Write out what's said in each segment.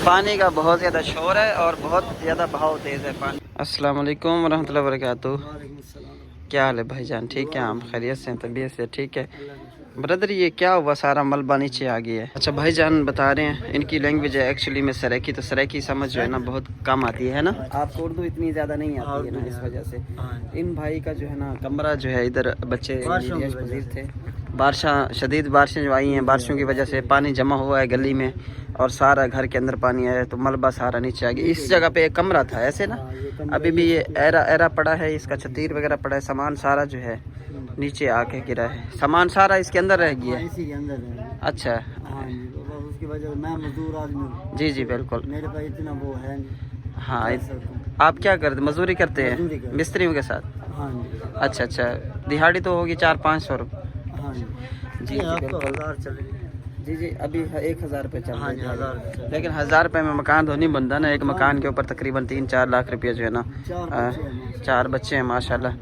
पानी का बहुत ज़्यादा शोर है और बहुत ज़्यादा बहाव तेज़ है पानी। अस्सलाम वालेकुम वरहमतुल्लाहि वबरकातुहू। क्या हाल है भाईजान, ठीक है? हम खैरियत से हैं, तबीयत से ठीक है? ब्रदर ये क्या हुआ, सारा मलबा नीचे आ गया है। अच्छा भाईजान बता रहे हैं इनकी लैंग्वेज है एक्चुअली में सराइकी, तो सराइकी समझ जो है ना बहुत कम आती है ना। आपको उर्दू इतनी ज़्यादा नहीं आती है ना, इस वजह से इन भाई का जो है ना कमरा जो है इधर बच्चे पजीर थे। शदीद बारिशें जो आई हैं, बारिशों की वजह से पानी जमा हुआ है गली में और सारा घर के अंदर पानी आया, तो मलबा सारा नीचे आ गया। इस जगह पे एक कमरा था ऐसे ना, अभी भी ये एरा पड़ा है, इसका छतीर वगैरह पड़ा है, सामान सारा जो है नीचे आके गिरा है, सामान सारा इसके अंदर रह गया है। अच्छा उसकी वजह से मैं मजदूर आदमी हूँ। जी बिल्कुल, मेरे पास इतना वो है नहीं। हाँ आप क्या करते, मजदूरी करते हैं मिस्त्रियों के साथ? हाँ जी। अच्छा, दिहाड़ी तो होगी 400-500 रुपये। हाँ जी बिल्कुल। जी अभी 1000 रुपये चल हाँ रहे हैं, लेकिन 1000 रुपये में मकान तो नहीं बनता ना। एक मकान के ऊपर तकरीबन 3-4 लाख रुपये जो है ना। 4 बच्चे हैं माशाल्लाह,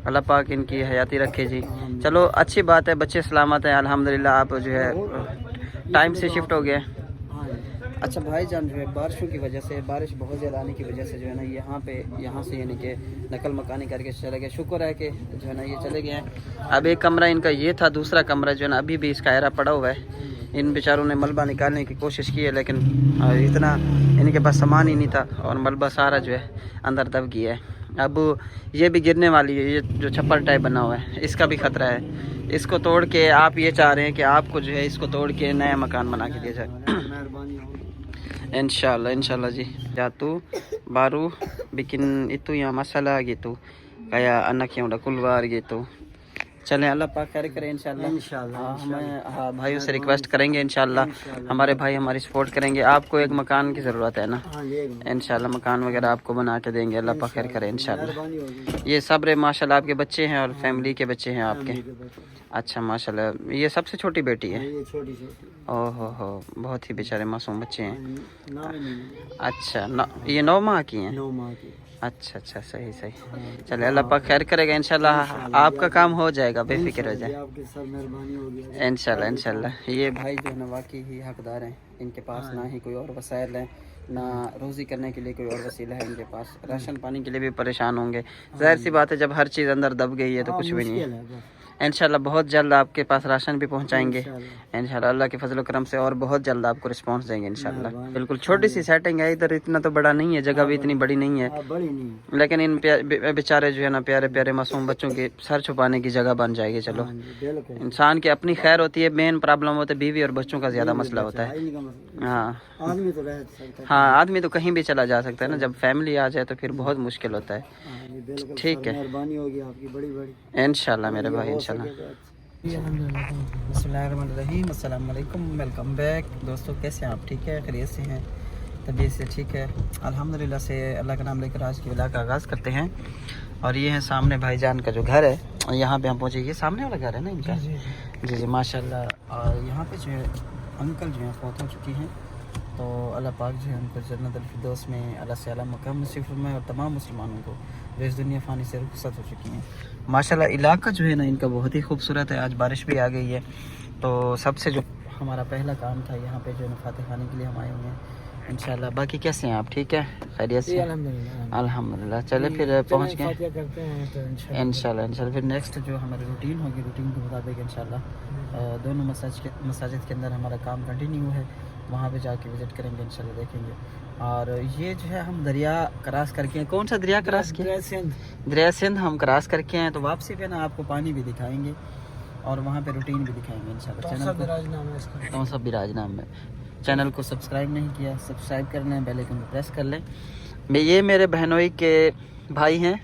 अल्लाह पाक इनकी हयाती रखे जी। चलो अच्छी बात है, बच्चे सलामत हैं अल्हम्दुलिल्लाह। आप जो है टाइम से शिफ्ट हो गए। अच्छा भाईजान जो है बारिशों की वजह से, बारिश बहुत ज़्यादा आने की वजह से जो है ना यहाँ से यानी कि नकल मकानी करके चले गए। शुक्र है कि जो है ना ये चले गए हैं। अब एक कमरा इनका ये था, दूसरा कमरा जो है ना अभी भी इसका एरा पड़ा हुआ है। इन बेचारों ने मलबा निकालने की कोशिश की है, लेकिन इतना इनके पास सामान ही नहीं था और मलबा सारा जो है अंदर दब गया है। अब ये भी गिरने वाली है, ये जो छप्पर टाइप बना हुआ है इसका भी ख़तरा है। इसको तोड़ के आप ये चाह रहे हैं कि आपको जो है इसको तोड़ के नया मकान बना के दिया जाए। इंशाल्लाह जी। Jatuh baru bikin itu ya masalah gitu, kayak anak yang udah keluar gitu। चलें, अल्लाह पाक खैर करें इंशाल्लाह। हमें भाइयों से रिक्वेस्ट करेंगे इंशाल्लाह, हमारे भाई हमारी सपोर्ट करेंगे। आपको एक मकान की ज़रूरत है ना, इंशाल्लाह मकान वगैरह आपको बना के देंगे, अल्लाह पाक खैर करें इंशाल्लाह। ये सब माशाल्लाह आपके बच्चे हैं और फैमिली के बच्चे हैं आपके? अच्छा माशाल्लाह, ये सबसे छोटी बेटी है? ओहो हो, बहुत ही बेचारे मासूम बच्चे हैं। अच्छा ये 9 माह की हैं? अच्छा सही। चले, अल्लाह पाक खैर करेगा इंशाल्लाह, आपका काम हो जाएगा, बेफिक्र हो जाए इंशाल्लाह। ये भाई जो है ना वाकई ही हकदार हैं, इनके पास ना ही कोई और वसाइल है, ना रोज़ी करने के लिए कोई और वसीला है इनके पास। राशन पानी के लिए भी परेशान होंगे, जाहिर सी बात है, जब हर चीज़ अंदर दब गई है तो कुछ भी नहीं है। इंशाल्लाह बहुत जल्द आपके पास राशन भी पहुंचाएंगे इंशाल्लाह, अल्लाह के फजल करम से, और बहुत जल्द आपको रिस्पांस देंगे इंशाल्लाह। बिल्कुल छोटी सी सेटिंग है इधर, इतना तो बड़ा नहीं है, जगह भी इतनी बड़ी नहीं है, लेकिन इन बेचारे जो है ना प्यारे प्यारे मासूम बच्चों के सर छुपाने की जगह बन जाएगी। चलो, इंसान की अपनी खैर होती है, मेन प्रॉब्लम होता है बीवी और बच्चों का ज़्यादा मसला होता है। हाँ आदमी तो कहीं भी चला जा सकता है ना, जब फैमिली आ जाए तो फिर बहुत मुश्किल होता है। ठीक है, मेहरबानी होगी आपकी बड़ी इंशाल्लाह मेरे भाई इंशाल्लाह। बिस्मिल्लाहिर्रहमानिर्रहीम, अस्सलाम वालेकुम, वेलकम बैक दोस्तों। कैसे हैं आप? ठीक है, खैरियत से हैं, तबीयत से ठीक है अल्हम्दुलिल्लाह से। अल्लाह का नाम लेकर आज की विला का आगाज़ करते हैं। और ये है सामने भाईजान का जो घर है, यहाँ पे हम पहुँचे। ये सामने वाला घर है ना इनका? जी माशाल्लाह। और यहाँ पे जो है अंकल जो है फौत हो चुकी हैं, तो अल्लाह पाक जो है उनको जन्नत अल-फिरदौस में अल्लाह से आला मकाम नसीब फरमाए, और तमाम मुसलमानों को जो इस दुनिया फ़ानी से रुखसत हो चुकी हैं। माशाल्लाह इलाका जो है ना इनका बहुत ही खूबसूरत है। आज बारिश भी आ गई है, तो सबसे जो हमारा पहला काम था यहाँ पे जो है फातिहा खाने के लिए हम आए हुए हैं इंशाल्लाह। बाकी कैसे हैं आप? ठीक है, खैरियत से? अल्हम्दुलिल्लाह। चले फिर पहुँच गए इंशाल्लाह। फिर नेक्स्ट जो हमारी रूटीन होगी, रूटीन के मुताबिक इंशाल्लाह दोनों मसाजिद के अंदर हमारा काम कंटिन्यू है, वहाँ पे जाके विज़िट करेंगे इंशाल्लाह, देखेंगे। और ये जो है हम दरिया क्रॉस करके, कौन सा दरिया क्रॉस किया? दरिया सिंध हम क्रॉस करके हैं, तो वापसी पे ना आपको पानी भी दिखाएंगे और वहाँ पे रूटीन भी दिखाएंगे इंशाल्लाह। चैनल बिराज नाम में चैनल को सब्सक्राइब नहीं किया, सब्सक्राइब कर लें, बेल आइकन को प्रेस कर लें। ये मेरे बहनोई के भाई हैं,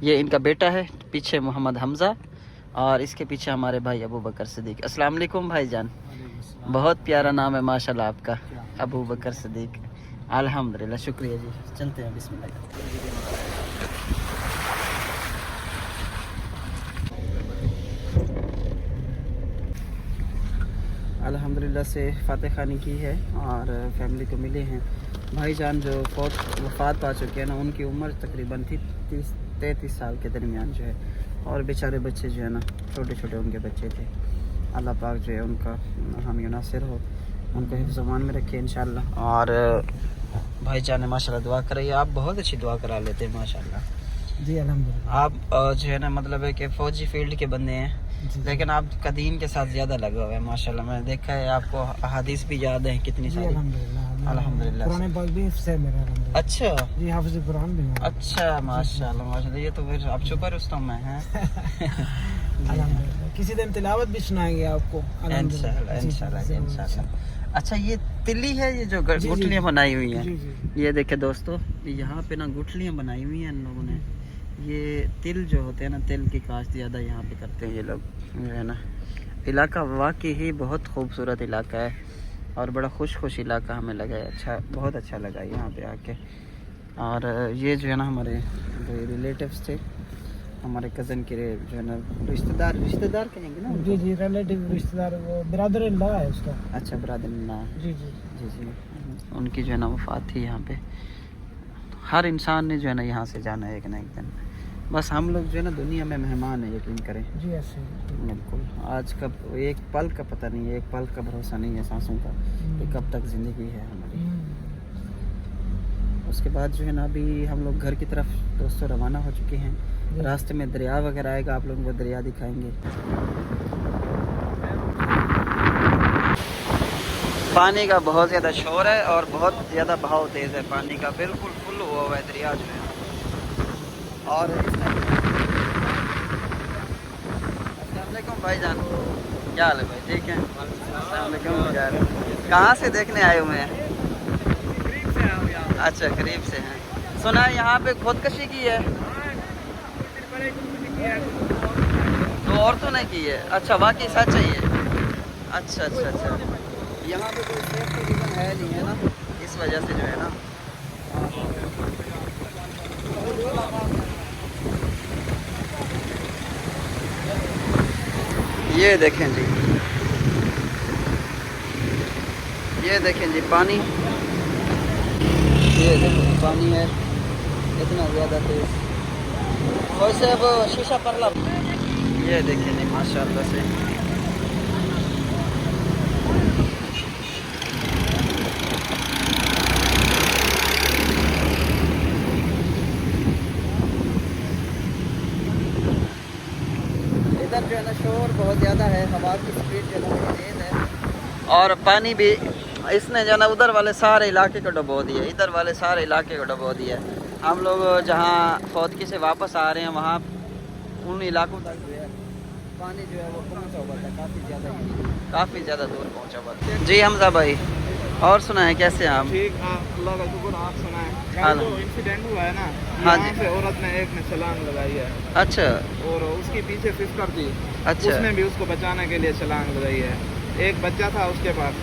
ये इनका बेटा है, पीछे मोहम्मद हमज़ा, और इसके पीछे हमारे भाई अबू बकर सिद्दीक। अस्सलाम वालेकुम भाईजान, बहुत प्यारा नाम है माशाल्लाह आपका, अबू बकर सिद्दीक। अल्हम्दुलिल्लाह, शुक्रिया जी। चलते हैं, बिस्मिल्लाह। अल्हम्दुलिल्लाह से फातिहा खानी की है और फैमिली को मिले हैं। भाईजान जो वफ़ात पा चुके हैं ना, उनकी उम्र तकरीबन थी 30-33 साल के दरमियान जो है, और बेचारे बच्चे जो है ना छोटे छोटे उनके बच्चे थे। अल्लाह पाक जो है उनका हामी नासिर हो, उनको हिफ्ज़ मान में रखे इंशाल्लाह। और भाईजान ने माशाल्लाह दुआ कर रही है, आप बहुत अच्छी दुआ करा लेते हैं माशाल्लाह। जी अल्हम्दुलिल्लाह। आप जो है ना मतलब है कि फ़ौजी फील्ड के बंदे हैं, लेकिन आप दीन के साथ ज़्यादा लगा हुआ है माशाल्लाह। मैंने देखा है आपको हदीस भी याद है कितनी सारी। अल्हम्दुलिल्लाह कुरान पाक भी हिफ्ज़ है मेरा अल्हम्दुलिल्लाह। अच्छा जी हाफिज़ कुरान भी हूँ। अच्छा माशाल्लाह माशाल्लाह, ये तो फिर आप छुपा रुस्तम में हैं। अल्हम्दुलिल्लाह। किसी दिन तिलावत भी सुनाएंगे आपको इंशाल्लाह इंशाल्लाह इंशाल्लाह। अच्छा ये तिल्ली है, ये जो गुठलियाँ बनाई हुई हैं, जी जी। ये देखे दोस्तों, यहाँ पे ना गुठलियाँ बनाई हुई हैं इन लोगों ने। ये तिल जो होते हैं ना, तिल की काश्त ज़्यादा यहाँ पे करते हैं ये लोग, जो है ना। इलाका वाकई ही बहुत खूबसूरत इलाका है और बड़ा खुश इलाका हमें लगा है। अच्छा, बहुत अच्छा लगा यहाँ पे आके। और ये जो है ना हमारे रिलेटिव्स थे, हमारे कज़न के जो है ना रिश्तेदार कहेंगे ना। जी जी रिलेटिव रिश्तेदार, वो बिरादर इल्ला है उसका। अच्छा ब्रदर ना। जी जी जी जी, उनकी जो है ना वफ़ात थी यहाँ पे। हर इंसान ने जो है ना यहाँ से जाना है एक ना एक दिन। बस हम लोग जो है ना दुनिया में मेहमान है, यकीन करें। जी ऐसे बिल्कुल। आज कब एक पल का पता नहीं है, एक पल का भरोसा नहीं है सांसों का कि कब तक ज़िंदगी है हमारी। उसके बाद जो है ना अभी हम लोग घर की तरफ दोस्तों रवाना हो चुके हैं। रास्ते में दरिया वगैरह आएगा, आप लोगों को दरिया दिखाएंगे। पानी का बहुत ज़्यादा शोर है और बहुत ज़्यादा बहाव तेज़ है पानी का, बिल्कुल फुल हुआ हुआ है दरिया जो है। और अस्सलाम वालेकुम भाईजान, क्या हाल है भाई? ठीक है। अस्सलाम वालेकुम यार, कहाँ से देखने आए हुए हैं? अच्छा करीब से हैं। सुना है यहाँ पे खुदकशी की है, तो औरतों ने की है। अच्छा वाकई सच है ये? अच्छा अच्छा अच्छा। यहाँ पे कोई सेफ्टी रीज़न है नहीं है ना, इस वजह से जो है ना। ये देखें जी, ये देखें जी पानी, ये देखें जी पानी है इतना ज़्यादा तेज़। वैसे अब शीशा पर ला, ये देखें जी माशाल्लाह से। इधर जो है ना शोर बहुत ज़्यादा है, हवा की स्पीड जो है ना तेज़ है। और पानी भी इसने जो है ना उधर वाले सारे इलाके को डुबो दिया, इधर वाले सारे इलाके को डुबो दिया। हम लोग जहाँ फौतकी से वापस आ रहे हैं वहाँ उन इलाकों तक जो है पानी जो है वो पहुँचा हुआ था, काफ़ी ज़्यादा दूर पहुँचा हुआ था। जी हमजा भाई, और सुना है कैसे हैं आप? ठीक, अल्लाह का शुक्र। आप सुनाएं? हाँ जो इंसिडेंट हुआ है ना, हाँ यहाँ जी। से औरत ने एक ने छलांग लगाई है अच्छा और उसकी पीछे सिस्टर थी, अच्छा उसने भी उसको बचाने के लिए छलांग लगाई है। एक बच्चा था उसके पास,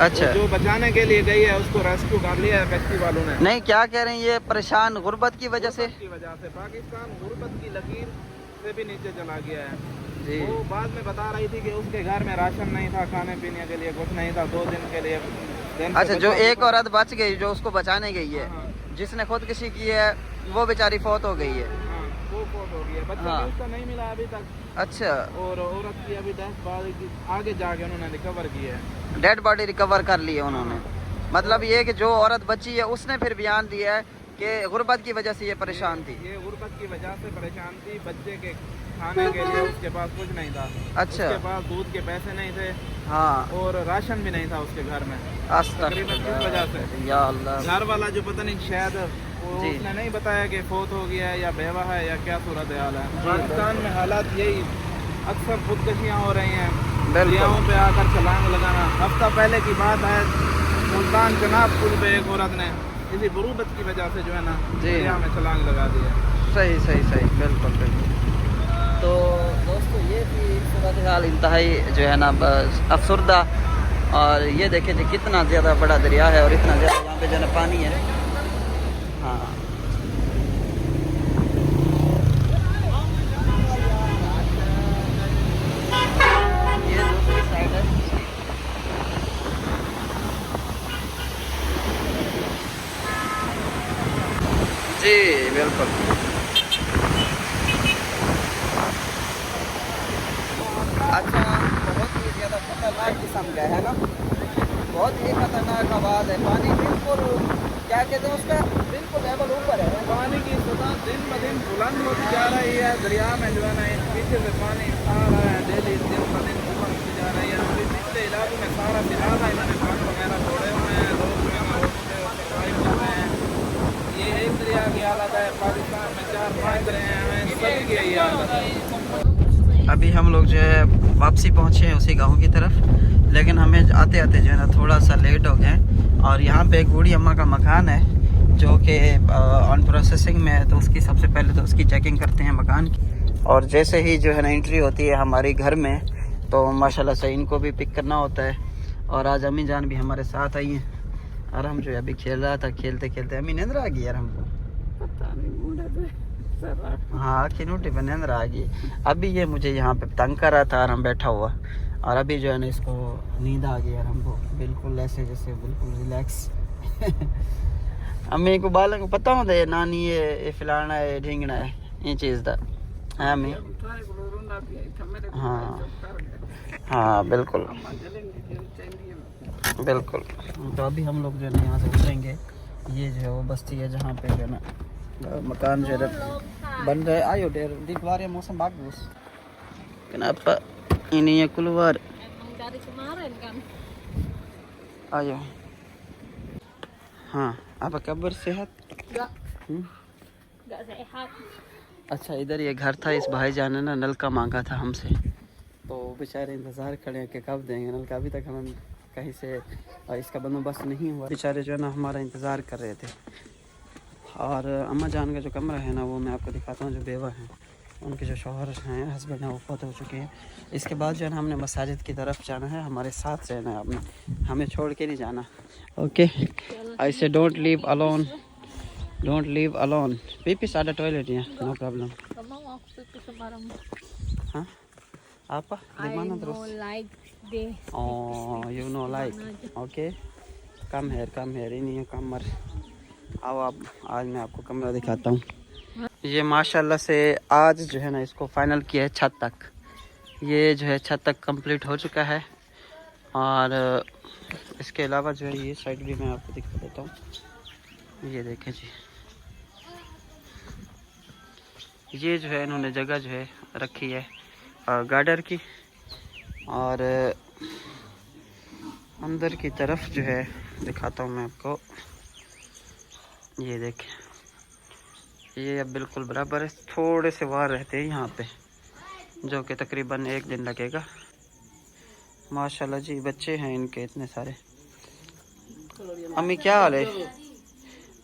अच्छा। जो बचाने के लिए गई है उसको रेस्क्यू कर लिया है कश्ती वालों ने। नहीं क्या कह रहे हैं, ये परेशान गुर्बत की वजह से? पाकिस्तान गुर्बत की लकीर से भी नीचे चला गया है जी। वो बाद में बता रही थी कि उसके घर में राशन नहीं था, खाने पीने के लिए कुछ नहीं था, 2 दिन के लिए। अच्छा, जो एक औरत बच गई जो उसको बचाने गई है, जिसने खुदकुशी की है वो बेचारी फौत हो गई है। हाँ, वो फौत हो गई है। बच्चा भी उसका नहीं मिला अभी तक। अच्छा। और औरत की अभी 10 बाद आगे जाके उन्होंने रिकवर की है, डेड बॉडी रिकवर कर ली है उन्होंने। मतलब ये कि जो औरत बची है उसने फिर बयान दिया है कि गुर्बत की वजह से ये परेशान थी। ये गुर्बत की वजह से परेशान थी। बच्चे के खाने के लिए उसके पास कुछ नहीं था। अच्छा। उसके पास दूध के पैसे नहीं थे। हाँ। और राशन भी नहीं था उसके घर में। तकरीबन इस वजह से या अल्लाह, घर वाला जो पता नहीं शायद उसने नहीं बताया कि फौत हो गया है या बेवा है या क्या सूरत हाल है। पाकिस्तान में हालात यही, अक्सर खुदकुशियाँ हो रही हैं, दरियाओं पे आकर छलांग लगाना। हफ्ता पहले की बात है, मुल्तान चनाब पुल पे एक औरत ने इसी गुर्बत की वजह से जो है ना दरिया में छलांग लगा दी है। सही सही सही, बिल्कुल बिल्कुल। तो दोस्तों ये थी सूरत हाल इंतहाई जो है ना अफसरदा। और ये देखें जी कितना ज़्यादा बड़ा दरिया है और इतना ज़्यादा यहाँ पे जो है ना पानी है। हाँ ये दूसरी साइड है। जी बिल्कुल। अच्छा, बहुत ही ज़्यादा खतरनाक किस्म का है ना, बहुत ही हालात है? पानी बिल्कुल क्या कहते हैं उसका, बिल्कुल लेवल ऊपर है। पानी की सतह दिन ब दिन बुलंद होती जा रही है। दरिया में जो है ना पीछे से पानी आ रहा है, डेली दिन ब दिन ऊपर होती जा रही है। अभी निचले इलाकों में सारा सिराजा इन्होंने पानी वगैरह छोड़े हुए हैं, लोग जो है ना सर्वाइव कर रहे हैं। ये एक दरिया की हालत है, पाकिस्तान में 4-5 दरिया हैं, सभी की यही हालत है। अभी हम लोग जो है वापसी पहुँचे हैं उसी गांव की तरफ, लेकिन हमें आते आते जो है ना थोड़ा सा लेट हो गए। और यहाँ पे एक बूढ़ी अम्मा का मकान है जो कि ऑन प्रोसेसिंग में है, तो उसकी सबसे पहले तो उसकी चेकिंग करते हैं मकान की। और जैसे ही जो है ना एंट्री होती है हमारी घर में, तो माशाल्लाह से इनको भी पिक करना होता है। और आज अम्मी जान भी हमारे साथ आई हैं। और हम जो है अभी खेल रहा था, खेलते खेलते अम्मी नींद आ गई यार हमको, हाँ खिनूटी पर नींद आ गई। अभी ये मुझे यहाँ पे तंग कर रहा था और हम बैठा हुआ, और अभी जो है ना इसको नींद आ गई यार हमको, बिल्कुल ऐसे जैसे बिल्कुल रिलैक्स। अम्मी को बालों को पता होता है नानी ये फलाना है ढींगना है ये चीज़ का है अम्मी। हाँ हाँ बिल्कुल बिल्कुल। तो अभी हम लोग जो है ना यहाँ से उतरेंगे। ये जो है वो बस्ती है जहाँ पे जो है ना मकान जो है बन रहा है। आयो der di keluar ya musim bagus. Kenapa ininya keluar? Dari kemarin kan. Ayo. हाँ apa kabar सेहत? Enggak sehat. अच्छा इधर ये घर था, इस भाईजान ने ना नलका मांगा था हमसे, तो बेचारे इंतज़ार खड़े हैं कि कब देंगे नलका। अभी तक हम कहीं से इसका बंदोबस्त नहीं हुआ। बेचारे जो है ना हमारा इंतज़ार कर रहे थे। और अम्मा जान का जो कमरा है ना वो मैं आपको दिखाता हूँ। जो बेवा हैं उनके जो शौहर हैं, हस्बैंड हैं, वो फौत हो चुके हैं। इसके बाद जो है ना हमने मसाजिद की तरफ जाना है, हमारे साथ रहना है आपने, हमें छोड़ के नहीं जाना। ओके आई से don't leave alone, don't leave alone. pipis ada toilet ya, no problem. Kamu mau pipis sembarang. Hah? Apa? Di mana terus? Like this. Oh, you know like. Okay. Come here, come here. ini है कमर। आओ आप, आज मैं आपको कमरा दिखाता हूँ। ये माशाल्लाह से आज जो है ना इसको फाइनल किया है छत तक। ये जो है छत तक कंप्लीट हो चुका है। और इसके अलावा जो है ये साइड भी मैं आपको दिखा देता हूँ। ये देखें जी, ये जो है इन्होंने जगह जो है रखी है गार्डर की। और अंदर की तरफ जो है दिखाता हूँ मैं आपको। ये देखें, ये अब बिल्कुल बराबर है। थोड़े से वार रहते हैं यहाँ पे, जो कि तकरीबन 1 दिन लगेगा। माशाल्लाह जी बच्चे हैं इनके इतने सारे। अम्मी क्या हाल है?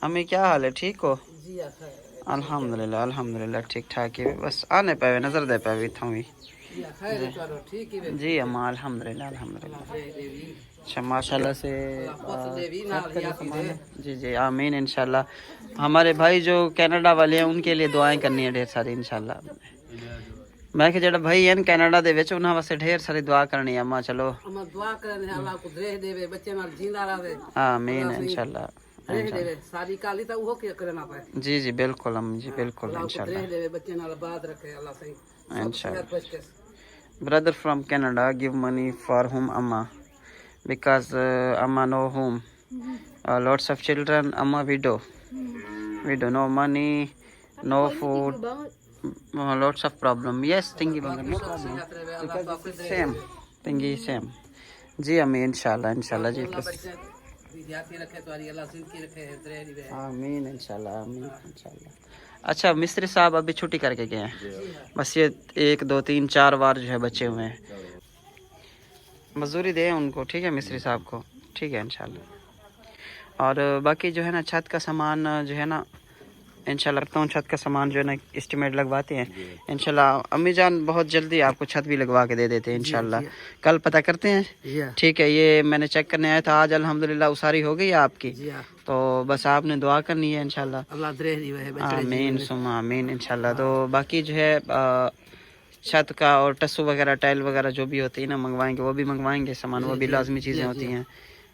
अम्मी क्या हाल है, ठीक हो? अल्हम्दुलिल्लाह अल्हम्दुलिल्लाह ठीक ठाक है। बस आने पे नज़र दे पे भी था जी अम्मा अल्हम्दुलिल्लाह अल्हम्दुलिल्लाह। अच्छा माशाल्लाह से जी जी आमीन इंशाल्लाह। हमारे भाई जो कनाडा वाले हैं उनके लिए दुआएं करनी है ढेर सारी इंशाल्लाह। मैं कि जेड़ा भाई है कनाडा दे विच उन्हां वास्ते ढेर सारी दुआ करनी है अम्मा। चलो अम्मा दुआ करने अल्लाह को देह देवे, बच्चे नाल जिंदा रहे। आमीन इंशाल्लाह। सारी काली तो वो क्या करना पाए। जी जी बिल्कुल अम्मी जी बिल्कुल इंशाल्लाह बच्चे नाल बात रखे अल्लाह सही इंशाल्लाह। Brother from Canada give money for whom Amma because Amma no home, lots of children. Amma widow, widow, no money, no food, lots of problem. Yes, thingy no problem because same thingy same. जी अम्मी इंशाल्लाह इंशाल्लाह जी आमीन इंशाल्लाह आमीन इंशाल्लाह। अच्छा मिस्त्री साहब अभी छुट्टी करके गए हैं, बस ये 1 2 3 4 बार जो है बचे हुए हैं। मजदूरी दें उनको, ठीक है मिस्त्री साहब को, ठीक है इंशाल्लाह। और बाकी जो है ना छत का सामान जो है ना इंशाल्लाह रखता हूँ। छत का सामान जो है ना एस्टिमेट लगवाते हैं इंशाल्लाह। अम्मी जान बहुत जल्दी आपको छत भी लगवा के दे देते हैं इंशाल्लाह। कल पता करते हैं, ठीक है। ये मैंने चेक करने आया था आज, अल्हम्दुलिल्लाह उसारी हो गई है आपकी, तो बस आपने दुआ करनी है इंशाल्लाह। आमीन सुमा आमीन इंशाल्लाह। तो बाकी जो है छत का और टस्सू वगैरह टाइल वगैरह जो भी होती है ना मंगवाएंगे, वो भी मंगवाएंगे सामान, वो भी लाजमी चीज़ें होती हैं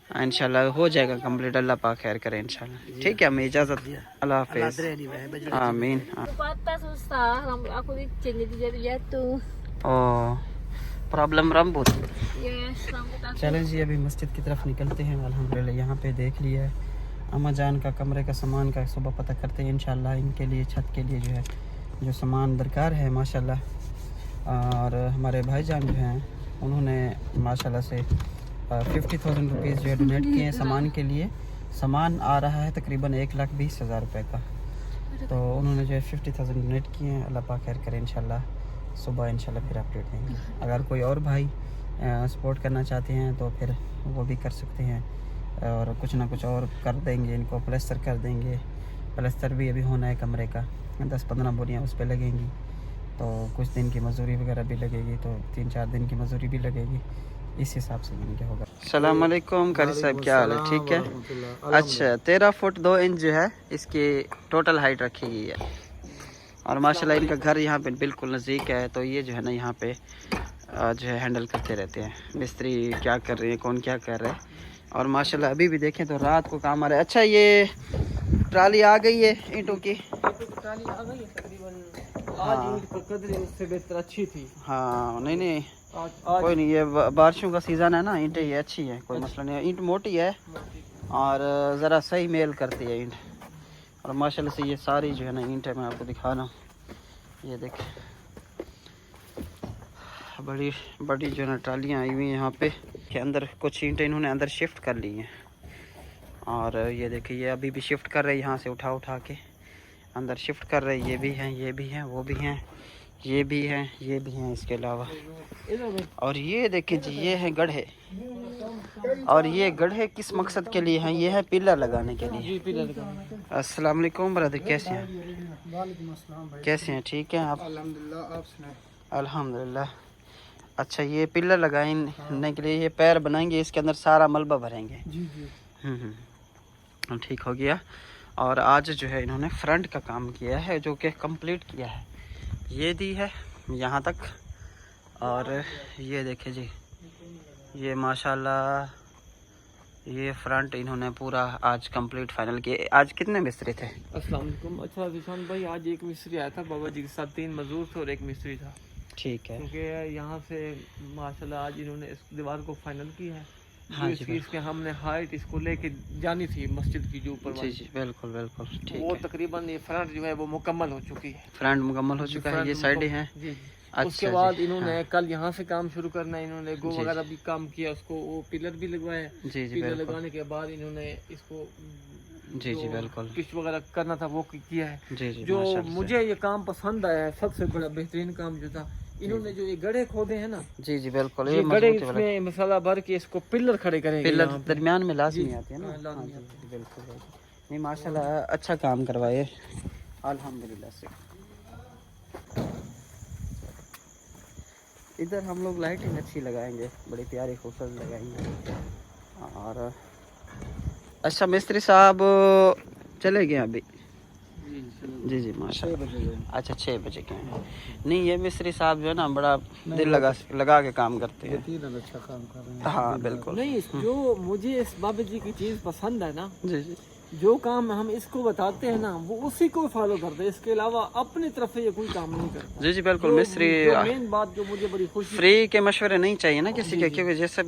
इंशाल्लाह। हो जाएगा कंप्लीट, अल्लाह पाक खैर करे इंशाल्लाह। ठीक है हमें इजाज़त, अल्लाह हाफिज़ आमीन। Patah susah, rambut aku licin jadi jatuh. Oh problem rambutan. Yes, rambutan. चलें जी, अभी मस्जिद की तरफ निकलते हैं। अल्हम्दुलिल्लाह यहाँ पे देख लिया है अम्मा जान का कमरे का सामान का सुबह पता करते हैं इंशाल्लाह। इनके लिए छत के लिए जो है जो सामान दरकार है माशाल्लाह, और हमारे भाईजान जो हैं उन्होंने माशाल्लाह से 50,000 रुपीज़ जो है डोनेट किए हैं सामान के लिए। सामान आ रहा है तकरीबन 1,20,000 रुपये का, तो उन्होंने जो है 50,000 डोनेट किए हैं। अल्लाह पाक खैर करे इंशाल्लाह, सुबह इंशाल्लाह फिर अपडेट देंगे। अगर कोई और भाई सपोर्ट करना चाहते हैं तो फिर वो भी कर सकते हैं, और कुछ ना कुछ और कर देंगे। इनको प्लस्तर कर देंगे, प्लस्तर भी अभी होना है कमरे का, 10-15 बोरियाँ उस पर लगेंगी, तो कुछ दिन की मजदूरी वगैरह भी लगेगी, तो 3-4 दिन की मजदूरी भी लगेगी, इस हिसाब से इनके होगा। अस्सलाम वालेकुम कारी साहब, क्या हाल है? ठीक है। अच्छा, 13 फुट 2 इंच जो है इसकी टोटल हाइट रखी गई है, और माशाल्लाह इनका घर यहाँ पे बिल्कुल नज़दीक है, तो ये जो है ना यहाँ पे जो है हैंडल करते रहते हैं मिस्त्री, क्या कर रहे हैं, कौन क्या कर रहा है। और माशाल्लाह अभी भी देखें तो रात को काम आ रहा है। अच्छा, ये ट्राली आ गई है ईंटों की? ट्राली आ गई है तकरीबन। आज ईंट की कदर उससे बेहतर अच्छी थी। हाँ, नहीं आज कोई नहीं, ये बारिशों का सीज़न है ना, ईंटें ये अच्छी है, कोई मसला नहीं है। ईंट मोटी है और ज़रा सही मेल करती है ईंट, और माशाल्लाह से ये सारी जो है ना ईंट है, मैं आपको दिखा रहा हूँ। ये देखें बड़ी बड़ी जो है ना ट्रालियाँ आई हुई हैं यहाँ पे, के अंदर कुछ ईंटें इन्होंने अंदर शिफ्ट कर ली हैं, और ये देखिए ये अभी भी शिफ्ट कर रहे हैं, यहाँ से उठा के अंदर शिफ्ट कर रहे हैं। ये भी हैं, ये भी हैं, वो भी हैं, ये भी हैं, ये भी हैं इसके अलावा। और ये देखिए जी, ये है गड्ढे, और ये गड्ढे किस मकसद के लिए हैं? ये है पिलर लगाने के लिए। अस्सलाम वालेकुम ब्रदर, कैसे हैं? कैसे हैं? ठीक हैं आप? अल्हम्दुलिल्लाह, आप सुनाएं? अल्हम्दुलिल्लाह। अच्छा, ये पिलर लगाने के लिए ये पैर बनाएंगे, इसके अंदर सारा मलबा भरेंगे। जी। ठीक हो गया। और आज जो है इन्होंने फ्रंट का काम किया है, जो कि कंप्लीट किया है। ये दी है यहाँ तक, और ये देखे जी, ये माशाल्लाह ये फ्रंट इन्होंने पूरा आज कंप्लीट फाइनल किया। आज कितने मिस्त्री थे? अस्सलाम वालेकुम। अच्छा जिशान भाई, आज एक मिस्त्री आया था बाबा जी के साथ, 3 मजदूर थे और एक मिस्त्री था। ठीक है। क्योंकि यहाँ से माशाल्लाह आज इन्होंने इस दीवार को फाइनल किया है। हाँ जी, इसके हमने हाइट इसको लेके जानी थी मस्जिद की जो ऊपर जी जी, बिल्कुल बिल्कुल ठीक वो है। तकरीबन ये फ्रंट जो है वो मुकम्मल हो चुकी है। फ्रंट मुकम्मल हो चुका है, ये साइडें हैं। जी जी। अच्छा उसके बाद जी, इन्होंने हाँ। कल यहाँ से काम शुरू करना है, इन्होंने गो जी, वगैरह भी काम किया, उसको वो पिलर भी लगवाए। जी जी पिलर बिल्कुल। लगाने के बाद इन्होंने इसको जी जी बिल्कुल। पिच वगैरह करना था वो किया है। जी जी, जो माशाल्लाह से। मुझे ये काम पसंद आया है, सबसे बड़ा बेहतरीन काम जो था, इन्होंने जो ये गड्ढे खोदे हैं ना, जी जी बिल्कुल, ये गड्ढे इसमें मसाला भर के इसको पिलर खड़े करेंगे। पिलर यहाँ पे। दरमियान में लाजमी आती है ना। हाँ, लाजमी हाँ, आती जी, बिल्कुल बिल्कुल। नहीं माशाल्लाह अच्छा काम करवाए अल्हम्दुलिल्लाह से। इधर हम लोग लाइटिंग अच्छी लगाएंगे, बड़ी प्यारी खूबसूरत लगाएंगे। और अच्छा, मिस्त्री साहब चले गए अभी? जी जी माशाल्लाह। अच्छा, 6 बजे के हैं। नहीं, ये मिस्त्री साहब जो है ना बड़ा दिल लगा के काम करते हैं। अच्छा काम कर रहे हैं। हाँ बिल्कुल। नहीं, जो मुझे इस बाबा जी की चीज पसंद है ना, जी जी जो काम हम इसको बताते हैं ना वो उसी को फॉलो करते हैं, इसके अलावा अपनी तरफ से ये कोई काम नहीं करता। जी जी बिल्कुल। मिस्त्री मेन बात जो मुझे बड़ी खुशी फ्री के मशवरे नहीं चाहिए ना किसी के, क्योंकि जैसे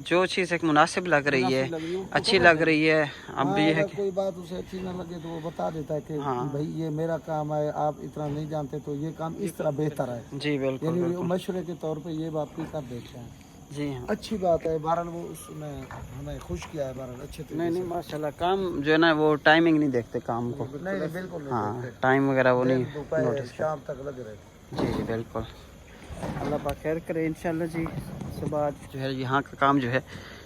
जो चीज़ एक मुनासिब लग रही है, अच्छी लग रही है, अब ये है कि कोई बात उसे अच्छी ना लगे तो वो बता देता है कि हाँ। भाई ये मेरा काम है, आप इतना नहीं जानते तो ये काम इस तरह बेहतर है, जी बिल्कुल यानी बिल्कुल। मशवरे के तौर पे ये बात भी कर देते हैं। जी हाँ। अच्छी बात है, बहरहाल वो उसमें हमें खुश किया है, बहरहाल अच्छे तरीके नहीं नहीं माशाल्लाह, काम जो है ना वो टाइमिंग नहीं देखते काम को। से। नहीं बिल्कुल नहीं हाँ, देखते। टाइम वगैरह वो नहीं दोपहर नोटिस शाम तक लगे रहते। जी जी बिल्कुल। अल्लाह पाक खैर करे इंशाल्लाह जी। सुबह जो है यहाँ का काम जो है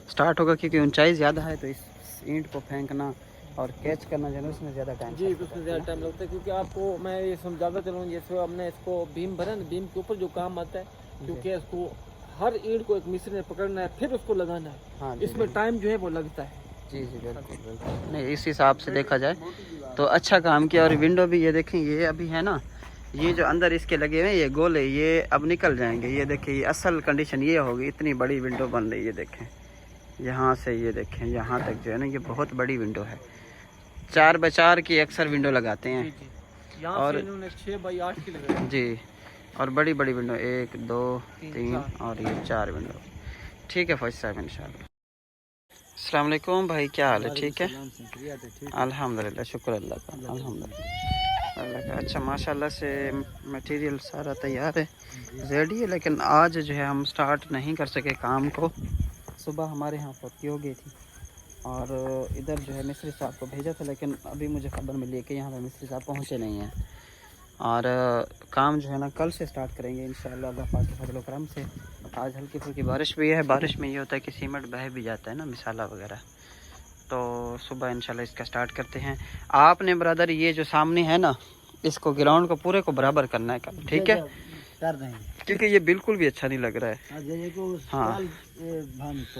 स्टार्ट होगा, क्योंकि ऊंचाई ज़्यादा है, तो इस ईंट को फेंकना और कैच करना जो है उसमें ज़्यादा टाइम। जी उसमें ज़्यादा टाइम लगता है, क्योंकि आपको मैं ये समझाता चलूँ, जैसे हमने इसको बीम भरा ना, बीम के ऊपर जो काम आता है, क्योंकि इसको हर ईंट को एक मिस्त्री ने पकड़ना है, फिर उसको लगाना है। हाँ जी, इसमें टाइम जो है वो लगता है। जी जी बिल्कुल बिल्कुल। नहीं, इस हिसाब से देखा जाए तो अच्छा काम किया। और विंडो भी ये देखें, ये अभी है ना, ये जो अंदर इसके लगे हुए ये गोले, ये अब निकल जाएंगे। ये देखें, ये असल कंडीशन ये होगी, इतनी बड़ी विंडो बन रही है। देखें यहाँ से, ये देखें यहाँ तक जो है ना, ये बहुत बड़ी विंडो है। 4x4 की अक्सर विंडो लगाते हैं। यहाँ और से इन्होंने 6x8 की लगाई। जी, और बड़ी बड़ी विंडो 1 2 3 और ये 4 विंडो। ठीक है फौज साहब इंशाल्लाह। अस्सलाम वालेकुम भाई, क्या हाल है? ठीक है अल्हम्दुलिल्लाह, शुक्र अल्लाह का, अल्हम्दुलिल्लाह अल्लाह का। अच्छा माशाल्लाह से मटेरियल सारा तैयार है, रेडी है, लेकिन आज जो है हम स्टार्ट नहीं कर सके काम को। सुबह हमारे यहाँ फौती हो गई थी और इधर जो है मिस्त्री साहब को भेजा था, लेकिन अभी मुझे ख़बर मिली है कि यहाँ पे मिस्त्री साहब पहुँचे नहीं हैं और काम जो है ना कल से स्टार्ट करेंगे इंशाअल्लाह अल्लाह पाक के फजल करम से। आज हल्की फुल्की बारिश भी है, बारिश में ये होता है कि सीमेंट बह भी जाता है ना, मिसाला वगैरह, तो सुबह इंशाल्लाह इसका स्टार्ट करते हैं। आपने ब्रदर ये जो सामने है ना, इसको ग्राउंड को पूरे को बराबर करना है कल, ठीक है? कर देंगे क्योंकि ये बिल्कुल भी अच्छा नहीं लग रहा है।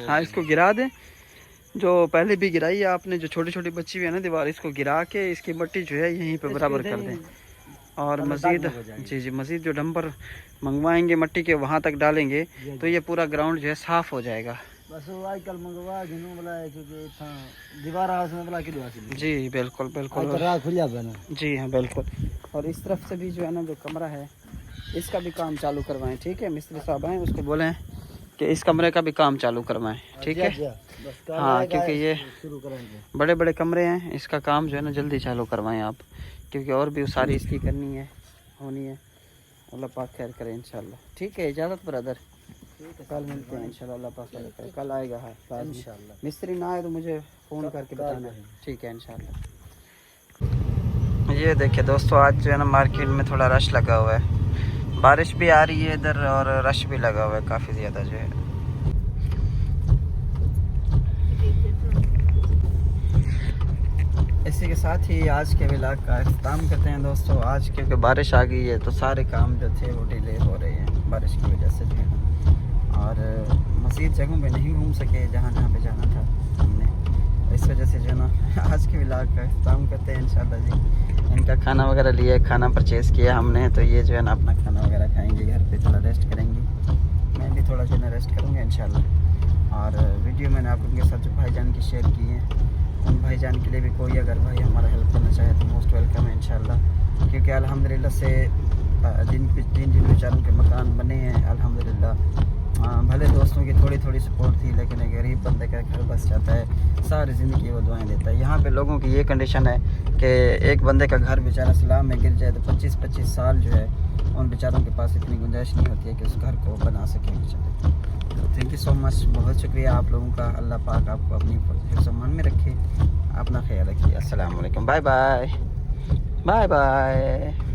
हाँ इसको गिरा दें, जो पहले भी गिराई है आपने, जो छोटी छोटी बच्ची हुई है ना दीवार, इसको गिरा के इसकी मट्टी जो है यहीं पे बराबर कर दें। और मज़ीद जी मज़ीद जो डंपर मंगवाएंगे मट्टी के वहाँ तक डालेंगे तो ये पूरा ग्राउंड जो है साफ़ हो जाएगा। बस आजकल मंगवा जिन्हों बोला है क्योंकि दीवार हाउस में बोला कि जी बिल्कुल बिल्कुल जी हाँ बिल्कुल। और इस तरफ से भी जो है ना जो कमरा है इसका भी काम चालू करवाएं, ठीक है? मिस्त्री साहब आए उसको बोलें कि इस कमरे का भी काम चालू करवाएं, ठीक है? हाँ क्योंकि ये बड़े बड़े कमरे हैं, इसका काम जो है ना जल्दी चालू करवाएं आप, क्योंकि और भी सारी इसकी करनी है, होनी है। अल्लाह पाक खैर करे इंशाल्लाह। ठीक है, इजाज़त ब्रदर, कल मिलते हैं इंशाल्लाह। अल्लाह पाक खैर करे, कल आएगा है इंशाल्लाह। मिस्त्री ना आए तो मुझे फ़ोन करके बताना है, ठीक है इंशाल्लाह। ये देखिए दोस्तों, आज जो है ना मार्केट में थोड़ा रश लगा हुआ है, बारिश भी आ रही है इधर और रश भी लगा हुआ है काफ़ी ज़्यादा जो है। इसी के साथ ही आज के व्लॉग का अख्ताम करते हैं दोस्तों। आज क्योंकि बारिश आ गई है तो सारे काम जो थे वो डिले हो रहे हैं बारिश की वजह से जो है, और मज़ीद जगहों पे नहीं घूम सके जहाँ जहाँ पे जाना था हमने, इस वजह से जो है ना आज के व्लॉग का अख्ताम करते हैं इंशाल्लाह जी। इनका खाना वगैरह लिया, खाना परचेज़ किया हमने, तो ये जो है ना अपना खाना वगैरह खाएंगे, घर पे थोड़ा रेस्ट करेंगे, मैं भी थोड़ा जो है ना रेस्ट करूँगा इंशाल्लाह। और वीडियो मैंने आप लोगों के साथ जो भाईजान की शेयर की है, उन भाईजान के लिए भी कोई अगर भाई हमारा हेल्प करना चाहे तो मोस्ट वेलकम है इंशाल्लाह। क्योंकि अल्हम्दुलिल्लाह से जिन बेचारों के मकान बने हैं अल्हम्दुलिल्लाह, भले दोस्तों की थोड़ी थोड़ी सपोर्ट थी, लेकिन एक गरीब बंदे का घर बस जाता है, सारी ज़िंदगी वो दुआएं देता है। यहाँ पे लोगों की ये कंडीशन है कि एक बंदे का घर बेचारा सलाम में गिर जाए तो 25-25 साल जो है उन बेचारों के पास इतनी गुंजाइश नहीं होती है कि उस घर को बना सकें बेचारे। तो थैंक यू सो मच, बहुत शुक्रिया आप लोगों का। अल्लाह पाक आपको अपनी हिफ्ज़-ओ-अमान में रखे, अपना ख्याल रखिए। अस्सलाम वालेकुम, बाय बाय बाय बाय।